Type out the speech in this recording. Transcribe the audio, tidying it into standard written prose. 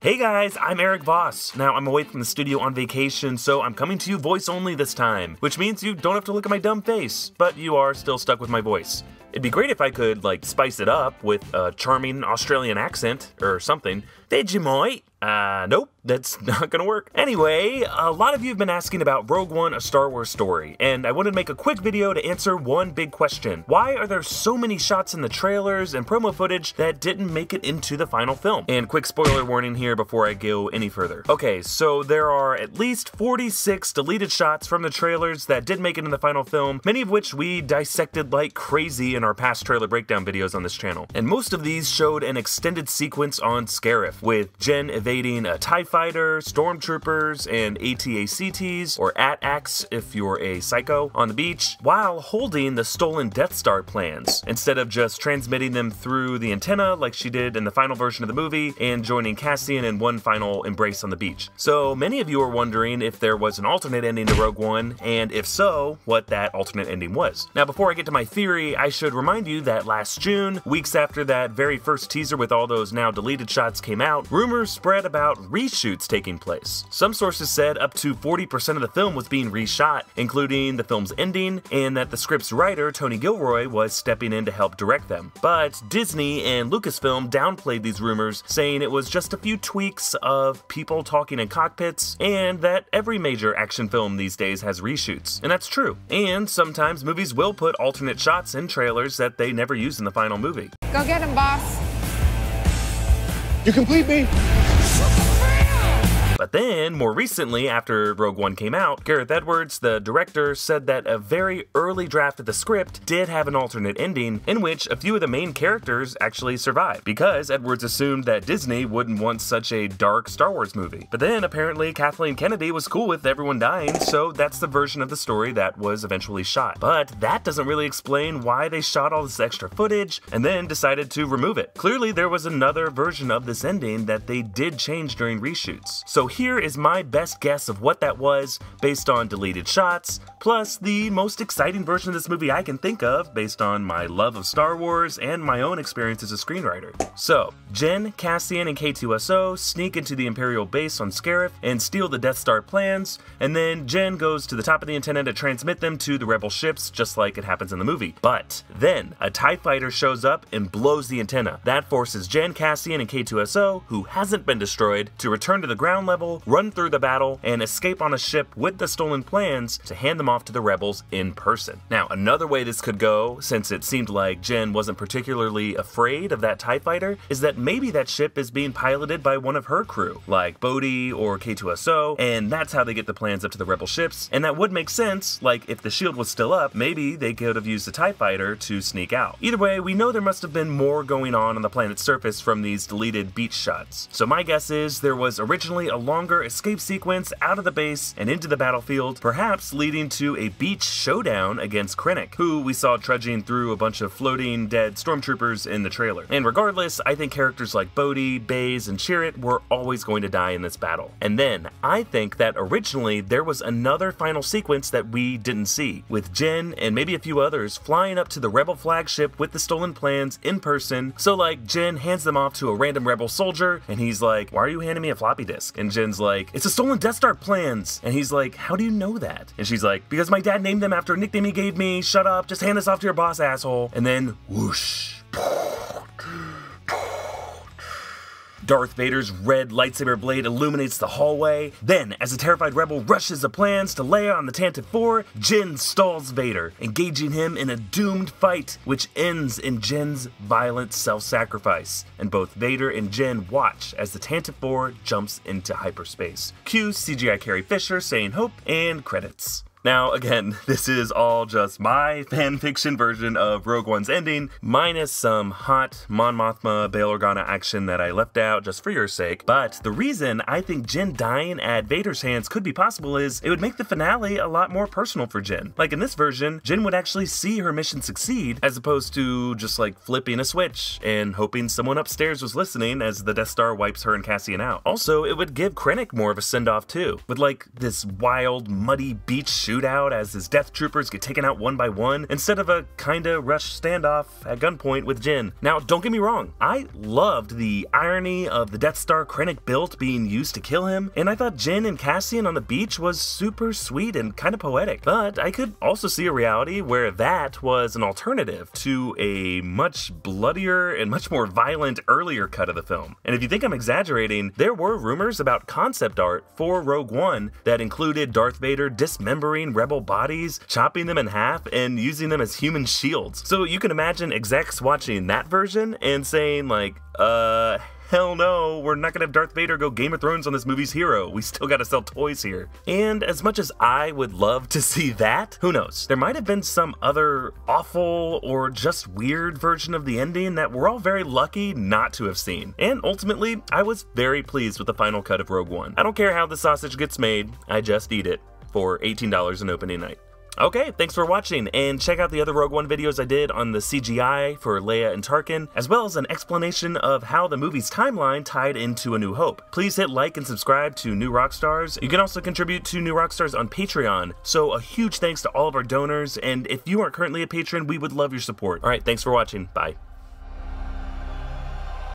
Hey guys, I'm Erik Voss. Now, I'm away from the studio on vacation, so I'm coming to you voice only this time, which means you don't have to look at my dumb face, but you are still stuck with my voice. It'd be great if I could, spice it up with a charming Australian accent or something. Vegemite? Nope, that's not gonna work. Anyway, a lot of you have been asking about Rogue One, A Star Wars Story, and I wanted to make a quick video to answer one big question. Why are there so many shots in the trailers and promo footage that didn't make it into the final film? And quick spoiler warning here before I go any further. Okay, so there are at least 46 deleted shots from the trailers that did make it in the final film, many of which we dissected like crazy in our past trailer breakdown videos on this channel. And most of these showed an extended sequence on Scarif, with Jen evading a TIE fighter, stormtroopers, and AT-ACTs, or AT-ACs if you're a psycho, on the beach, while holding the stolen Death Star plans, instead of just transmitting them through the antenna like she did in the final version of the movie, and joining Cassian in one final embrace on the beach. So many of you are wondering if there was an alternate ending to Rogue One, and if so, what that alternate ending was. Now, before I get to my theory, I should remind you that last June, weeks after that very first teaser with all those now deleted shots came out, rumors spread about reshoots taking place. Some sources said up to 40% of the film was being reshot, including the film's ending, and that the script's writer, Tony Gilroy, was stepping in to help direct them. But Disney and Lucasfilm downplayed these rumors, saying it was just a few tweaks of people talking in cockpits, and that every major action film these days has reshoots. And that's true. And sometimes movies will put alternate shots in trailers that they never use in the final movie. Go get him, boss. You complete me? But then, more recently, after Rogue One came out, Gareth Edwards, the director, said that a very early draft of the script did have an alternate ending in which a few of the main characters actually survived, because Edwards assumed that Disney wouldn't want such a dark Star Wars movie. But then, apparently, Kathleen Kennedy was cool with everyone dying, so that's the version of the story that was eventually shot. But that doesn't really explain why they shot all this extra footage and then decided to remove it. Clearly, there was another version of this ending that they did change during reshoots. So here is my best guess of what that was based on deleted shots, plus the most exciting version of this movie I can think of based on my love of Star Wars and my own experience as a screenwriter. So, Jen, Cassian, and K2SO sneak into the Imperial base on Scarif and steal the Death Star plans, and then Jen goes to the top of the antenna to transmit them to the Rebel ships, just like it happens in the movie. But then, a TIE fighter shows up and blows the antenna. That forces Jen, Cassian, and K2SO, who hasn't been destroyed, to return to the ground level, run through the battle, and escape on a ship with the stolen plans to hand them off to the rebels in person. Now, another way this could go, since it seemed like Jen wasn't particularly afraid of that TIE fighter, is that maybe that ship is being piloted by one of her crew, like Bodhi or K2SO, and that's how they get the plans up to the rebel ships. And that would make sense, like if the shield was still up, maybe they could have used the TIE fighter to sneak out. Either way, we know there must have been more going on the planet's surface from these deleted beach shots. So my guess is there was originally a longer escape sequence out of the base and into the battlefield, perhaps leading to a beach showdown against Krennic, who we saw trudging through a bunch of floating dead stormtroopers in the trailer. And regardless, I think characters like Bodhi, Baze, and Chirrut were always going to die in this battle. And then, I think that originally there was another final sequence that we didn't see, with Jen and maybe a few others flying up to the Rebel flagship with the stolen plans in person. So like, Jen hands them off to a random Rebel soldier, and he's like, "Why are you handing me a floppy disk?" And Jen's like, "It's a stolen Death Star plans." And he's like, "How do you know that?" And she's like, "Because my dad named them after a nickname he gave me. Shut up, just hand this off to your boss, asshole." And then, whoosh. Darth Vader's red lightsaber blade illuminates the hallway. Then, as a terrified rebel rushes the plans to Leia on the Tantive 4, Jen stalls Vader, engaging him in a doomed fight, which ends in Jen's violent self-sacrifice. And both Vader and Jen watch as the Tantive 4 jumps into hyperspace. Cue CGI Carrie Fisher saying "Hope" and credits. Now, again, this is all just my fanfiction version of Rogue One's ending, minus some hot Mon Mothma Bail Organa action that I left out just for your sake. But the reason I think Jen dying at Vader's hands could be possible is it would make the finale a lot more personal for Jen. Like in this version, Jen would actually see her mission succeed, as opposed to just like flipping a switch and hoping someone upstairs was listening as the Death Star wipes her and Cassian out. Also, it would give Krennic more of a send-off too, with like this wild, muddy beach shooting shootout as his death troopers get taken out one by one, instead of a kinda rushed standoff at gunpoint with Jin. Now, don't get me wrong, I loved the irony of the Death Star Krennic built being used to kill him, and I thought Jin and Cassian on the beach was super sweet and kinda poetic, but I could also see a reality where that was an alternative to a much bloodier and much more violent earlier cut of the film. And if you think I'm exaggerating, there were rumors about concept art for Rogue One that included Darth Vader dismembering rebel bodies, chopping them in half, and using them as human shields. So you can imagine execs watching that version and saying like, hell no, we're not gonna have Darth Vader go Game of Thrones on this movie's hero. We still gotta sell toys here. And as much as I would love to see that, who knows? There might have been some other awful or just weird version of the ending that we're all very lucky not to have seen. And ultimately, I was very pleased with the final cut of Rogue One. I don't care how the sausage gets made, I just eat it for $18 on opening night. Okay, thanks for watching, and check out the other Rogue One videos I did on the CGI for Leia and Tarkin, as well as an explanation of how the movie's timeline tied into A New Hope. Please hit like and subscribe to New Rockstars. You can also contribute to New Rockstars on Patreon, so a huge thanks to all of our donors, and if you aren't currently a patron, we would love your support. Alright, thanks for watching, bye.